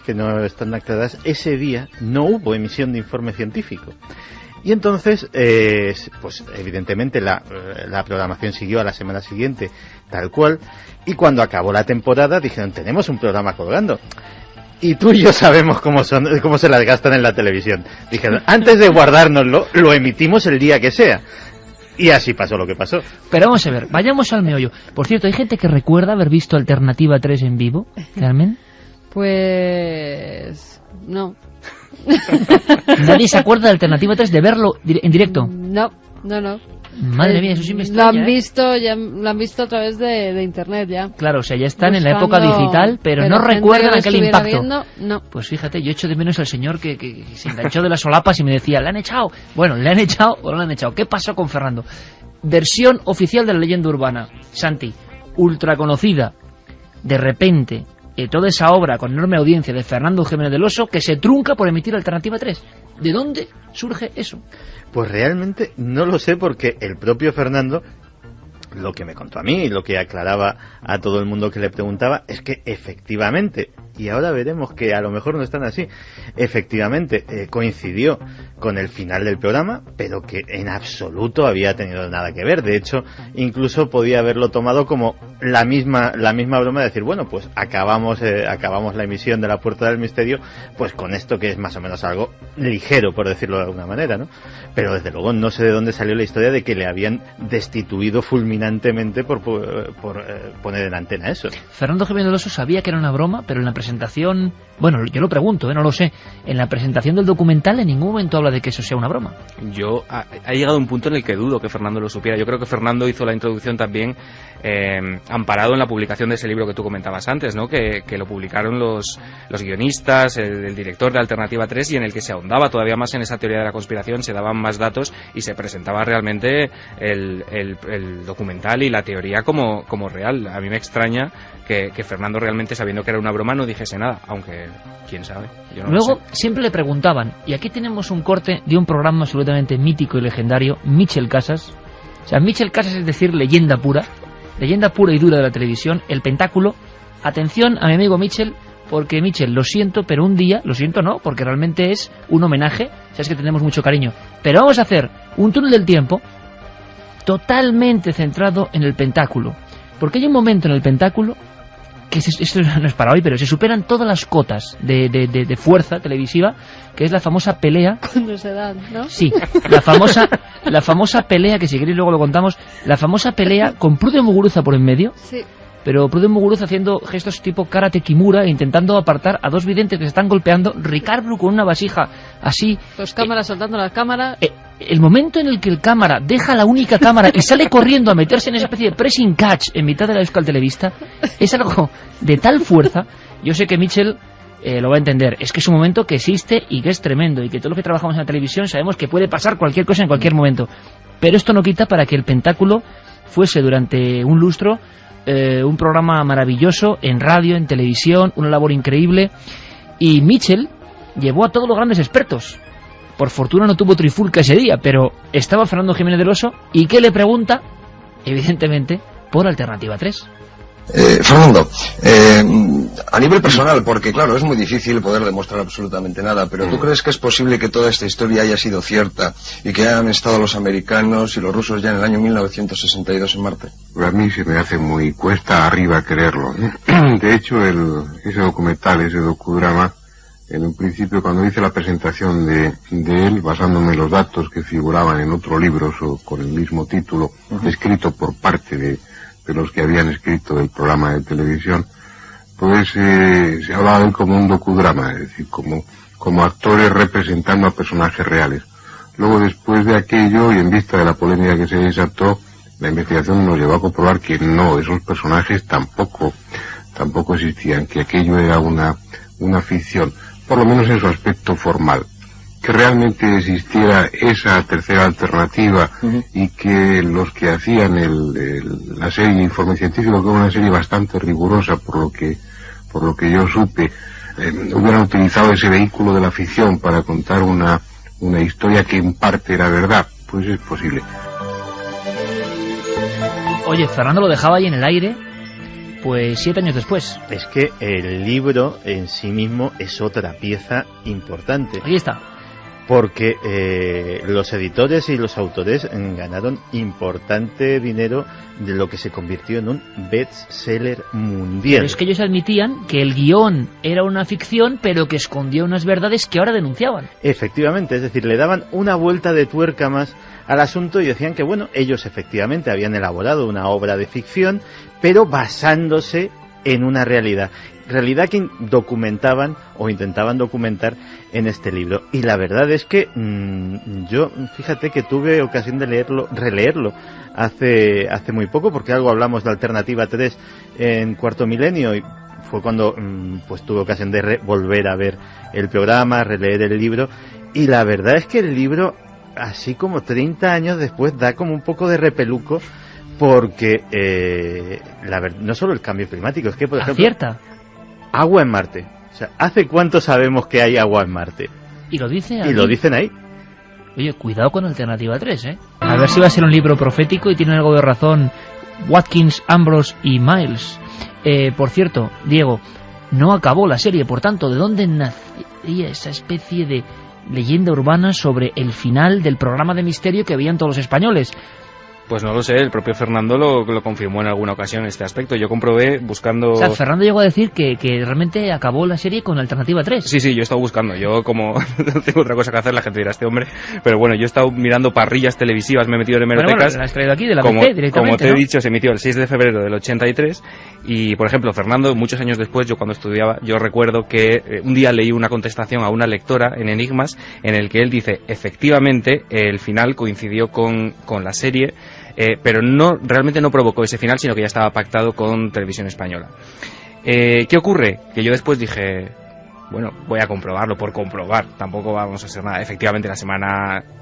que no están aclaradas, ese día no hubo emisión de informe científico. Y entonces, pues evidentemente la programación siguió a la semana siguiente, tal cual, y cuando acabó la temporada dijeron, tenemos un programa colgando. Y tú y yo sabemos cómo se las gastan en la televisión. Dijeron, antes de guardárnoslo, lo emitimos el día que sea. Y así pasó lo que pasó. Pero vamos a ver, vayamos al meollo. Por cierto, ¿hay gente que recuerda haber visto Alternativa 3 en vivo, Carmen? Pues... no. ¿Nadie se acuerda de Alternativa 3 de verlo en directo? No. Madre mía, eso sí me extraña. Lo han visto a través de internet ya. Claro, o sea, ya están en la época digital, pero no recuerdan aquel impacto. No. Pues fíjate, yo echo de menos al señor que se enganchó de las solapas y me decía, ¿le han echado? Bueno, ¿le han echado o no le han echado? ¿Qué pasó con Fernando? Versión oficial de la leyenda urbana. Santi, ultra conocida. De repente, toda esa obra con enorme audiencia de Fernando Jiménez del Oso, que se trunca por emitir Alternativa 3. ¿De dónde surge eso? Pues realmente no lo sé, porque el propio Fernando, lo que me contó a mí y lo que aclaraba a todo el mundo que le preguntaba, es que efectivamente, y ahora veremos que a lo mejor no están así, efectivamente coincidió con el final del programa, pero que en absoluto había tenido nada que ver. De hecho, incluso podía haberlo tomado como la misma broma de decir, bueno, pues acabamos la emisión de La Puerta del Misterio pues con esto, que es más o menos algo ligero, por decirlo de alguna manera, ¿no? Pero desde luego no sé de dónde salió la historia de que le habían destituido fulminantemente por poner en antena eso. Fernando Jiménez del Oso sabía que era una broma, pero en la presentación, bueno, yo lo pregunto, no lo sé, en la presentación del documental en ningún momento habla de que eso sea una broma. Ha llegado un punto en el que dudo que Fernando lo supiera. Yo creo que Fernando hizo la introducción también amparado en la publicación de ese libro que tú comentabas antes, ¿no? Que lo publicaron los guionistas, el director de Alternativa 3, y en el que se ahondaba todavía más en esa teoría de la conspiración, se daban más datos y se presentaba realmente el documental y la teoría como real. A mí me extraña que Fernando realmente, sabiendo que era una broma, no dijese nada, aunque quién sabe. Yo no Luego lo sé. siempre le preguntaban, y aquí tenemos un corte de un programa absolutamente mítico y legendario, Michel Casas. O sea, Michel Casas es decir, leyenda pura y dura de la televisión, el pentáculo. Atención a mi amigo Michel, porque Michel, lo siento, pero un día, lo siento no, porque realmente es un homenaje, sabes que tenemos mucho cariño, pero vamos a hacer un túnel del tiempo totalmente centrado en el pentáculo, porque hay un momento en el pentáculo que esto no es para hoy, pero se superan todas las cotas de fuerza televisiva, que es la famosa pelea. Cuando se dan, ¿no? Sí, la famosa pelea, que si queréis luego lo contamos, la famosa pelea con Pruden Muguruza por en medio. Sí. Pero Pruden Muguruza haciendo gestos tipo karate kimura e intentando apartar a dos videntes que se están golpeando, Ricardo con una vasija así. Los cámaras soltando la cámara. El momento en el que el cámara deja la única cámara y sale corriendo a meterse en esa especie de pressing catch en mitad de la Euskal Televista, es algo de tal fuerza. Yo sé que Mitchell lo va a entender. Es que es un momento que existe y que es tremendo, y que todos los que trabajamos en la televisión sabemos que puede pasar cualquier cosa en cualquier momento. Pero esto no quita para que el Pentáculo fuese durante un lustro un programa maravilloso en radio, en televisión, una labor increíble. Y Mitchell llevó a todos los grandes expertos. Por fortuna no tuvo trifulca ese día, pero estaba Fernando Jiménez del Oso, y ¿qué le pregunta? Evidentemente, por Alternativa 3. Fernando, a nivel personal, porque claro, es muy difícil poder demostrar absolutamente nada, pero ¿tú crees que es posible que toda esta historia haya sido cierta y que hayan estado los americanos y los rusos ya en el año 1962 en Marte? A mí se me hace muy cuesta arriba creerlo. De hecho, ese documental, ese docudrama, en un principio cuando hice la presentación de él, basándome en los datos que figuraban en otro libro con el mismo título, escrito por parte de los que habían escrito el programa de televisión, pues se hablaba de él como un docudrama, es decir, como actores representando a personajes reales. Luego, después de aquello, y en vista de la polémica que se desató, la investigación nos llevó a comprobar que no, esos personajes tampoco existían, que aquello era una ficción, por lo menos en su aspecto formal. Que realmente existiera esa tercera alternativa y que los que hacían la serie Informe Científico, que era una serie bastante rigurosa por lo que yo supe, hubieran utilizado ese vehículo de la ficción para contar una historia que en parte era verdad, pues es posible. Oye, Fernando lo dejaba ahí en el aire, pues 7 años después. Es que el libro en sí mismo es otra pieza importante. Ahí está. Porque los editores y los autores ganaron importante dinero de lo que se convirtió en un bestseller mundial. Pero es que ellos admitían que el guión era una ficción, pero que escondía unas verdades que ahora denunciaban. Efectivamente, es decir, le daban una vuelta de tuerca más al asunto y decían que, bueno, ellos efectivamente habían elaborado una obra de ficción, pero basándose en una realidad que documentaban o intentaban documentar en este libro. Y la verdad es que yo, fíjate que tuve ocasión de releerlo hace muy poco, porque algo hablamos de Alternativa 3 en Cuarto Milenio, y fue cuando pues tuve ocasión de volver a ver el programa, releer el libro, y la verdad es que el libro, así como 30 años después, da como un poco de repeluco, porque no solo el cambio climático, es que, por ejemplo, acierta. Agua en Marte. O sea, ¿hace cuánto sabemos que hay agua en Marte? Y lo dice ahí. Y lo dicen ahí. Oye, cuidado con Alternativa 3, ¿eh? A ver si va a ser un libro profético y tiene algo de razón Watkins, Ambrose y Miles. Por cierto, Diego, no acabó la serie, por tanto, ¿de dónde nacería esa especie de leyenda urbana sobre el final del programa de misterio que veían todos los españoles? Pues no lo sé, el propio Fernando lo confirmó en alguna ocasión en este aspecto. Yo comprobé buscando... O sea, Fernando llegó a decir que realmente acabó la serie con Alternativa 3. Sí, yo he estado buscando. Yo, como no tengo otra cosa que hacer, la gente dirá, este hombre... Pero bueno, yo he estado mirando parrillas televisivas, me he metido en hemerotecas. Bueno, la has traído aquí de la como, PC directamente, como te ¿no? he dicho, se emitió el 6 de febrero del 83. Y, por ejemplo, Fernando, muchos años después, yo cuando estudiaba, yo recuerdo que un día leí una contestación a una lectora en Enigmas en el que él dice, efectivamente, el final coincidió con la serie... pero realmente no provocó ese final, sino que ya estaba pactado con Televisión Española. ¿Qué ocurre? Que yo después dije, bueno, voy a comprobarlo por comprobar, tampoco vamos a hacer nada. Efectivamente, la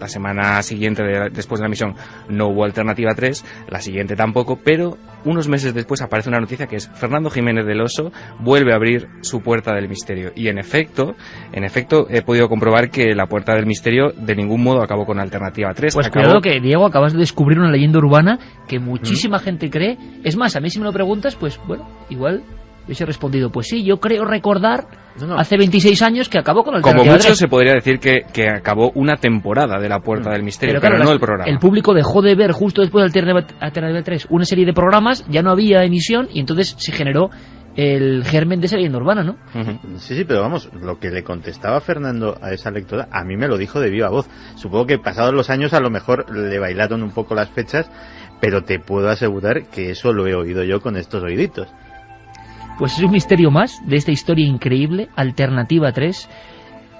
semana siguiente después de la emisión no hubo Alternativa 3, la siguiente tampoco, pero unos meses después aparece una noticia que es Fernando Jiménez del Oso vuelve a abrir su Puerta del Misterio. Y en efecto he podido comprobar que la Puerta del Misterio de ningún modo acabó con Alternativa 3. Pues cuidado que, Diego, acabas de descubrir una leyenda urbana que muchísima gente cree. Es más, a mí si me lo preguntas, pues bueno, igual hubiese respondido, pues sí, yo creo recordar hace 26 años que acabó con Alternativa 3. Como mucho se podría decir que acabó una temporada de la Puerta del Misterio, pero no el programa. El público dejó de ver justo después de Alternativa 3 una serie de programas, ya no había emisión y entonces se generó el germen de esa leyenda urbana, ¿no? Sí, pero vamos, lo que le contestaba Fernando a esa lectora, a mí me lo dijo de viva voz. Supongo que pasados los años a lo mejor le bailaron un poco las fechas, pero te puedo asegurar que eso lo he oído yo con estos oíditos. Pues es un misterio más de esta historia increíble, Alternativa 3.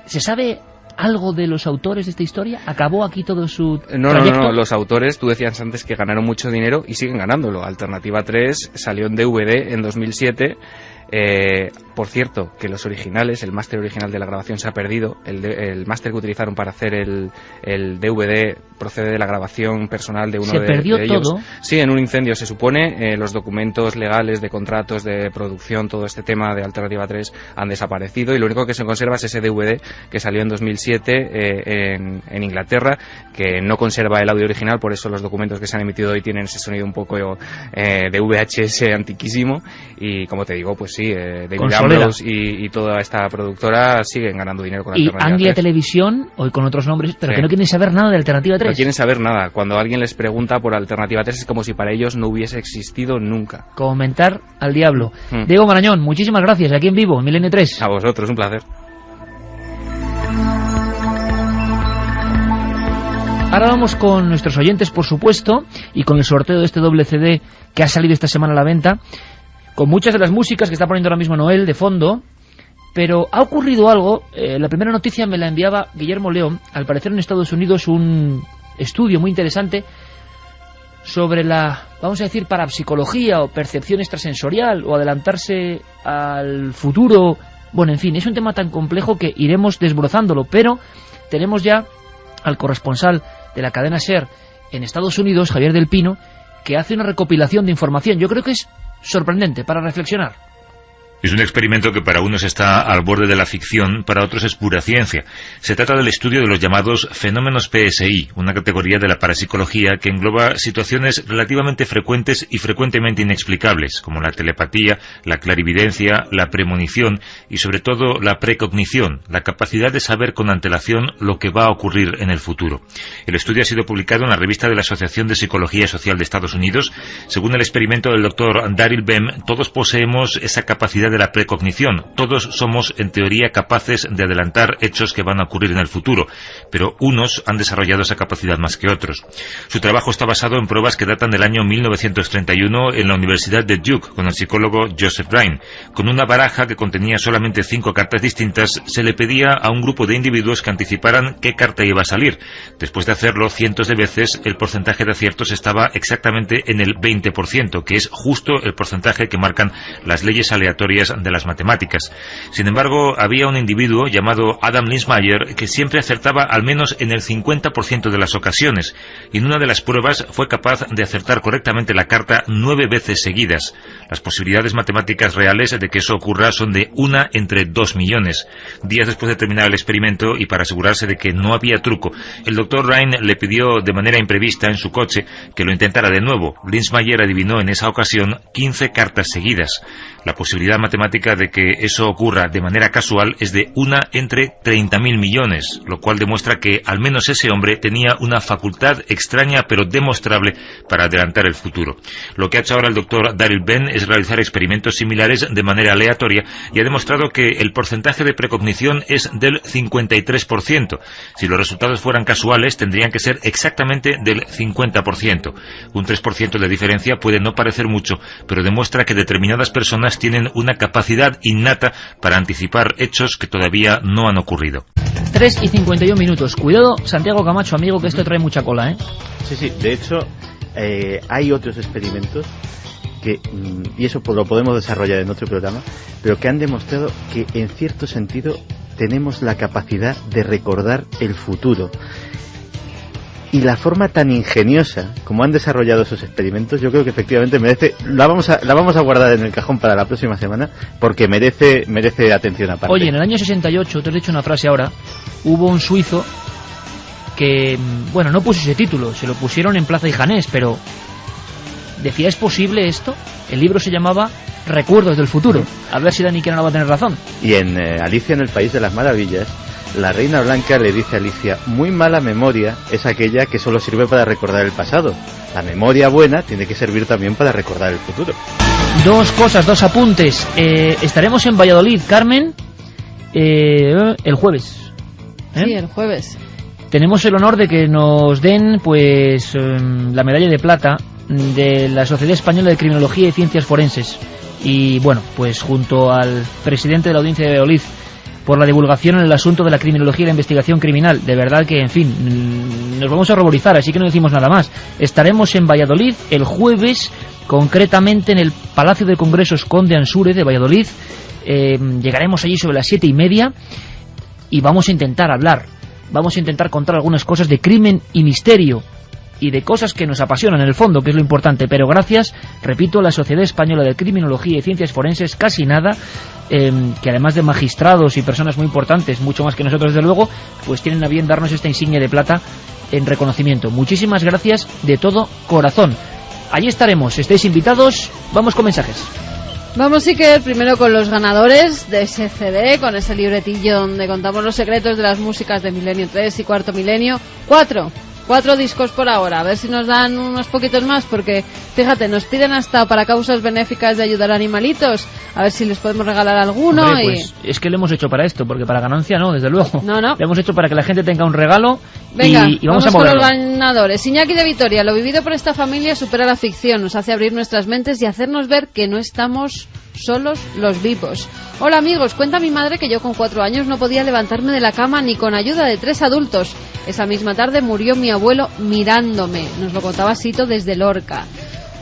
¿Se sabe algo de los autores de esta historia? ¿Acabó aquí todo su trayecto? No, los autores, tú decías antes que ganaron mucho dinero y siguen ganándolo. Alternativa 3 salió en DVD en 2007. Por cierto, que los originales, el máster original de la grabación se ha perdido. El máster que utilizaron para hacer el DVD procede de la grabación personal de uno de ellos. ¿Se perdió todo? Sí, en un incendio, se supone. Los documentos legales de contratos de producción, todo este tema de Alternativa 3 han desaparecido, y lo único que se conserva es ese DVD que salió en 2007 en Inglaterra, que no conserva el audio original, por eso los documentos que se han emitido hoy tienen ese sonido un poco de VHS antiquísimo. Y como te digo, pues sí, David Ambrose y toda esta productora siguen ganando dinero con Alternativa 3. Y Anglia Televisión, hoy con otros nombres, pero sí, que no quieren saber nada de Alternativa 3. No quieren saber nada. Cuando alguien les pregunta por Alternativa 3 es como si para ellos no hubiese existido nunca. Comentar al diablo. Diego Marañón, muchísimas gracias, aquí en vivo, en Milenio 3. A vosotros, un placer. Ahora vamos con nuestros oyentes, por supuesto, y con el sorteo de este doble CD que ha salido esta semana a la venta, con muchas de las músicas que está poniendo ahora mismo Noel de fondo. Pero ha ocurrido algo. La primera noticia me la enviaba Guillermo León. Al parecer en Estados Unidos un estudio muy interesante sobre la, vamos a decir, parapsicología o percepción extrasensorial o adelantarse al futuro. Bueno, en fin, es un tema tan complejo que iremos desbrozándolo, pero tenemos ya al corresponsal de la cadena SER en Estados Unidos, Javier del Pino, que hace una recopilación de información. Yo creo que es sorprendente para reflexionar. Es un experimento que para unos está al borde de la ficción, para otros es pura ciencia. Se trata del estudio de los llamados fenómenos PSI, una categoría de la parapsicología que engloba situaciones relativamente frecuentes y frecuentemente inexplicables, como la telepatía, la clarividencia, la premonición y sobre todo la precognición, la capacidad de saber con antelación lo que va a ocurrir en el futuro. El estudio ha sido publicado en la revista de la Asociación de Psicología Social de Estados Unidos. Según el experimento del doctor Daryl Bem, todos poseemos esa capacidad de la precognición. Todos somos, en teoría, capaces de adelantar hechos que van a ocurrir en el futuro, pero unos han desarrollado esa capacidad más que otros. Su trabajo está basado en pruebas que datan del año 1931 en la Universidad de Duke, con el psicólogo Joseph Rhine. Con una baraja que contenía solamente 5 cartas distintas, se le pedía a un grupo de individuos que anticiparan qué carta iba a salir. Después de hacerlo cientos de veces, el porcentaje de aciertos estaba exactamente en el 20%, que es justo el porcentaje que marcan las leyes aleatorias de las matemáticas. Sin embargo, había un individuo llamado Adam Linsmeyer que siempre acertaba al menos en el 50% de las ocasiones, y en una de las pruebas fue capaz de acertar correctamente la carta 9 veces seguidas. Las posibilidades matemáticas reales de que eso ocurra son de 1 entre 2 millones. Días después de terminar el experimento, y para asegurarse de que no había truco, el doctor Rhine le pidió de manera imprevista en su coche que lo intentara de nuevo. Linsmeyer adivinó en esa ocasión 15 cartas seguidas. La posibilidad matemática de que eso ocurra de manera casual es de 1 entre 30.000 millones, lo cual demuestra que al menos ese hombre tenía una facultad extraña pero demostrable para adelantar el futuro. Lo que ha hecho ahora el doctor Daryl Bem es realizar experimentos similares de manera aleatoria y ha demostrado que el porcentaje de precognición es del 53%. Si los resultados fueran casuales, tendrían que ser exactamente del 50%. Un 3% de diferencia puede no parecer mucho, pero demuestra que determinadas personas tienen una capacidad innata para anticipar hechos que todavía no han ocurrido. 3:51 minutos. Cuidado, Santiago Camacho, amigo, que esto trae mucha cola, ¿eh? Sí, de hecho, hay otros experimentos que, y eso lo podemos desarrollar en otro programa, pero que han demostrado que en cierto sentido tenemos la capacidad de recordar el futuro. Y la forma tan ingeniosa como han desarrollado esos experimentos, yo creo que efectivamente merece, la vamos a guardar en el cajón para la próxima semana, porque merece atención aparte. Oye, en el año 68, te he dicho una frase ahora, hubo un suizo que, bueno, no puso ese título, se lo pusieron en Plaza y Janés, pero decía, ¿es posible esto? El libro se llamaba recuerdos del futuro. A ver si Dani Quera no va a tener razón. Y en Alicia en el País de las Maravillas, la Reina Blanca le dice a Alicia: muy mala memoria es aquella que solo sirve para recordar el pasado. La memoria buena tiene que servir también para recordar el futuro. Dos cosas, dos apuntes. Estaremos en Valladolid, Carmen, el jueves. Sí, el jueves. Tenemos el honor de que nos den pues la medalla de plata de la Sociedad Española de Criminología y Ciencias Forenses. Y bueno, pues junto al presidente de la Audiencia de Valladolid, por la divulgación en el asunto de la criminología y la investigación criminal. De verdad que, en fin, nos vamos a ruborizar, así que no decimos nada más. Estaremos en Valladolid el jueves, concretamente en el Palacio de Congresos Conde Ansúrez de Valladolid. Llegaremos allí sobre las 7:30 y vamos a intentar hablar, vamos a intentar contar algunas cosas de crimen y misterio y de cosas que nos apasionan en el fondo, que es lo importante. Pero gracias, repito, a la Sociedad Española de Criminología y Ciencias Forenses, casi nada, que además de magistrados y personas muy importantes, mucho más que nosotros desde luego, pues tienen a bien darnos esta insignia de plata en reconocimiento. Muchísimas gracias de todo corazón. Allí estaremos, estáis invitados. Vamos con mensajes. Vamos, Iker, primero con los ganadores de ese CD, con ese libretillo donde contamos los secretos de las músicas de Milenio 3 y Cuarto Milenio. 4 discos por ahora, a ver si nos dan unos poquitos más, porque fíjate, nos piden hasta para causas benéficas de ayudar a animalitos, a ver si les podemos regalar alguno. Hombre, pues es que lo hemos hecho para esto, porque para ganancia no, desde luego. No. Lo hemos hecho para que la gente tenga un regalo. Venga, y vamos a con moverlo. los ganadores. Iñaki de Vitoria: lo vivido por esta familia supera la ficción, nos hace abrir nuestras mentes y hacernos ver que no estamos solos los vivos. Hola amigos, cuenta mi madre que yo con 4 años no podía levantarme de la cama ni con ayuda de 3 adultos. Esa misma tarde murió mi abuelo mirándome. Nos lo contaba Sito desde Lorca.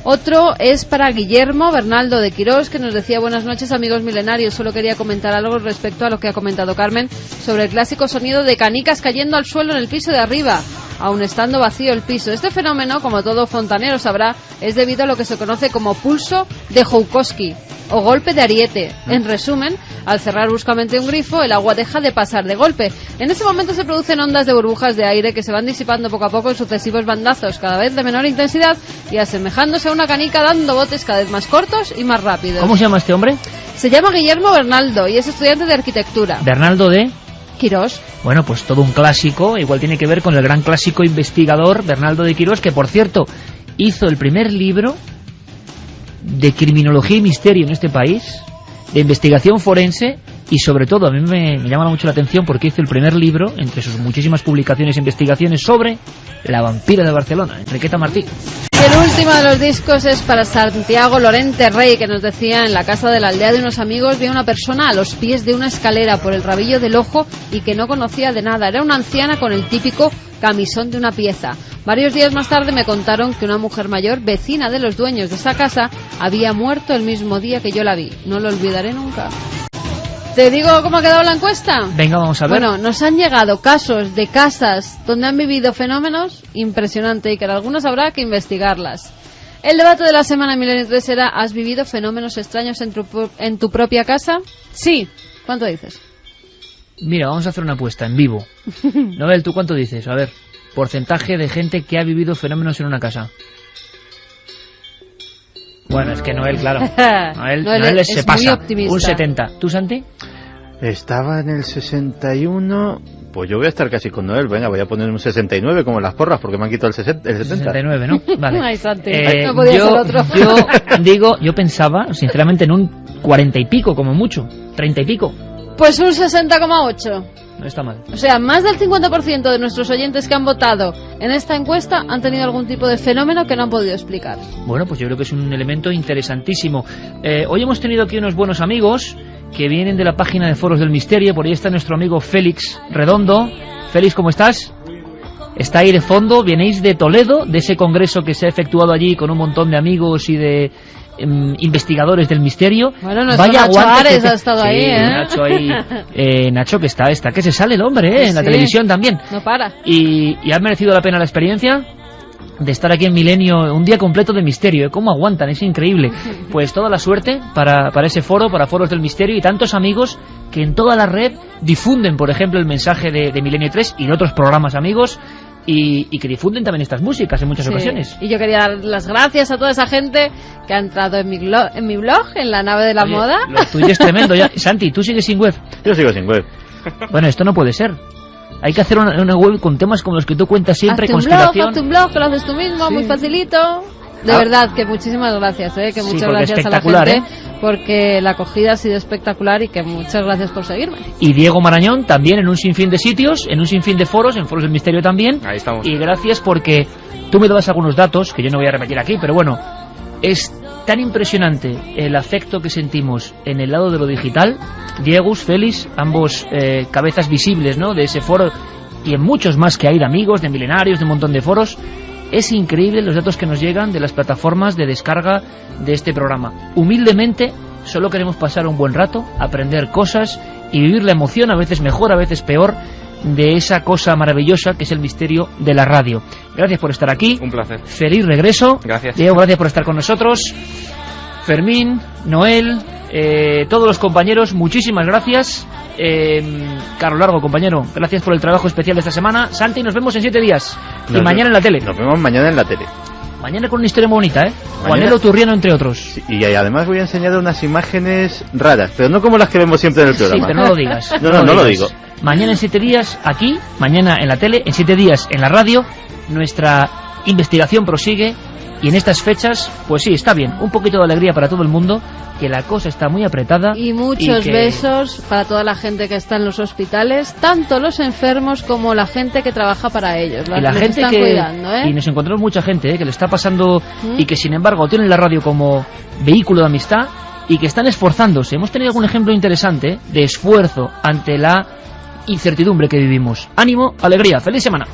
Otro es para Guillermo Bernaldo de Quirós, que nos decía: buenas noches amigos milenarios, solo quería comentar algo respecto a lo que ha comentado Carmen sobre el clásico sonido de canicas cayendo al suelo en el piso de arriba, aun estando vacío el piso. Este fenómeno, como todo fontanero sabrá, es debido a lo que se conoce como pulso de Joukowski o golpe de ariete. En resumen, al cerrar bruscamente un grifo, el agua deja de pasar de golpe. En ese momento se producen ondas de burbujas de aire que se van disipando poco a poco en sucesivos bandazos, cada vez de menor intensidad y asemejándose a una canica, dando botes cada vez más cortos y más rápidos. ¿Cómo se llama este hombre? Se llama Guillermo Bernaldo y es estudiante de arquitectura. Bernaldo de Quirós. Bueno, pues todo un clásico, igual tiene que ver con el gran clásico investigador Bernaldo de Quirós, que por cierto hizo el primer libro de criminología y misterio en este país, de investigación forense, y sobre todo a mí me llama mucho la atención porque hizo el primer libro, entre sus muchísimas publicaciones e investigaciones, sobre la vampira de Barcelona, Enriqueta Martí. El último de los discos es para Santiago Lorente Rey, que nos decía: en la casa de la aldea de unos amigos vi a una persona a los pies de una escalera por el rabillo del ojo y que no conocía de nada. Era una anciana con el típico camisón de una pieza. Varios días más tarde me contaron que una mujer mayor, vecina de los dueños de esa casa, había muerto el mismo día que yo la vi. No lo olvidaré nunca. ¿Te digo cómo ha quedado la encuesta? Venga, vamos a ver. Bueno, nos han llegado casos de casas donde han vivido fenómenos impresionante y que algunas habrá que investigarlas. El debate de la semana en Milenio 3 era: ¿has vivido fenómenos extraños en tu propia casa? Sí. ¿Cuánto dices? Mira, vamos a hacer una apuesta en vivo. Noel, ¿tú cuánto dices? A ver, porcentaje de gente que ha vivido fenómenos en una casa. Bueno, es que Noel, claro. Noel se pasa. Un 70. ¿Tú, Santi? Estaba en el 61. Pues yo voy a estar casi con Noel. Venga, voy a poner un 69 como las porras, porque me han quitado el 70. 69, ¿no? Vale. Ay, Santi, no podía ser otro. Yo pensaba, sinceramente, en un 40 y pico, como mucho. 30 y pico. Pues un 60,8. No está mal. O sea, más del 50% de nuestros oyentes que han votado en esta encuesta han tenido algún tipo de fenómeno que no han podido explicar. Bueno, pues yo creo que es un elemento interesantísimo. Hoy hemos tenido aquí unos buenos amigos que vienen de la página de Foros del Misterio. Por ahí está nuestro amigo Félix Redondo. Félix, ¿cómo estás? Está ahí de fondo. Vienéis de Toledo, de ese congreso que se ha efectuado allí con un montón de amigos y de investigadores del misterio. Bueno, Vaya Nacho Ares ha estado ahí, Nacho ahí. Nacho, que está que se sale el hombre, en la televisión también. No para. Y ha merecido la pena la experiencia de estar aquí en Milenio un día completo de misterio. ¿Cómo aguantan? Es increíble. Pues toda la suerte para ese foro, para Foros del Misterio, y tantos amigos que en toda la red difunden, por ejemplo, el mensaje de Milenio 3 y de otros programas amigos. y que difunden también estas músicas en muchas ocasiones. Y yo quería dar las gracias a toda esa gente que ha entrado en mi blog, en la nave de la moda. Lo tuyo es tremendo. Ya. Santi, ¿tú sigues sin web? Yo sigo sin web. Bueno, esto no puede ser. Hay que hacer una web con temas como los que tú cuentas siempre, hazte conspiración. Hazte un blog, que lo haces tú mismo, muy facilito. De verdad, que muchísimas gracias, que muchas gracias a la gente, porque la acogida ha sido espectacular y que muchas gracias por seguirme. Y Diego Marañón también en un sinfín de sitios, en un sinfín de foros, en Foros del Misterio también. Ahí estamos. Y gracias porque tú me dabas algunos datos, que yo no voy a repetir aquí, pero bueno, es tan impresionante el afecto que sentimos en el lado de lo digital. Diego, Félix, ambos cabezas visibles, ¿no?, de ese foro, y en muchos más que hay, de amigos, de milenarios, de un montón de foros. Es increíble los datos que nos llegan de las plataformas de descarga de este programa. Humildemente, solo queremos pasar un buen rato, aprender cosas y vivir la emoción, a veces mejor, a veces peor, de esa cosa maravillosa que es el misterio de la radio. Gracias por estar aquí. Un placer. Feliz regreso. Gracias. Diego, gracias por estar con nosotros. Fermín, Noel, todos los compañeros, muchísimas gracias. Carlos Largo, compañero, gracias por el trabajo especial de esta semana. Santi, nos vemos en 7 días. Y mañana en la tele. Nos vemos mañana en la tele. Mañana con una historia muy bonita, Juanelo Turriano, entre otros. Sí, y además voy a enseñar unas imágenes raras, pero no como las que vemos siempre en el programa. Sí, pero no lo digas. No lo digo. Mañana en 7 días aquí, mañana en la tele, en 7 días en la radio. Nuestra investigación prosigue. Y en estas fechas, pues sí, está bien, un poquito de alegría para todo el mundo, que la cosa está muy apretada. Y muchos besos para toda la gente que está en los hospitales, tanto los enfermos como la gente que trabaja para ellos. Y la gente están cuidando, Y nos encontramos mucha gente que le está pasando y que sin embargo tienen la radio como vehículo de amistad y que están esforzándose. Hemos tenido algún ejemplo interesante de esfuerzo ante la incertidumbre que vivimos. Ánimo, alegría, feliz semana.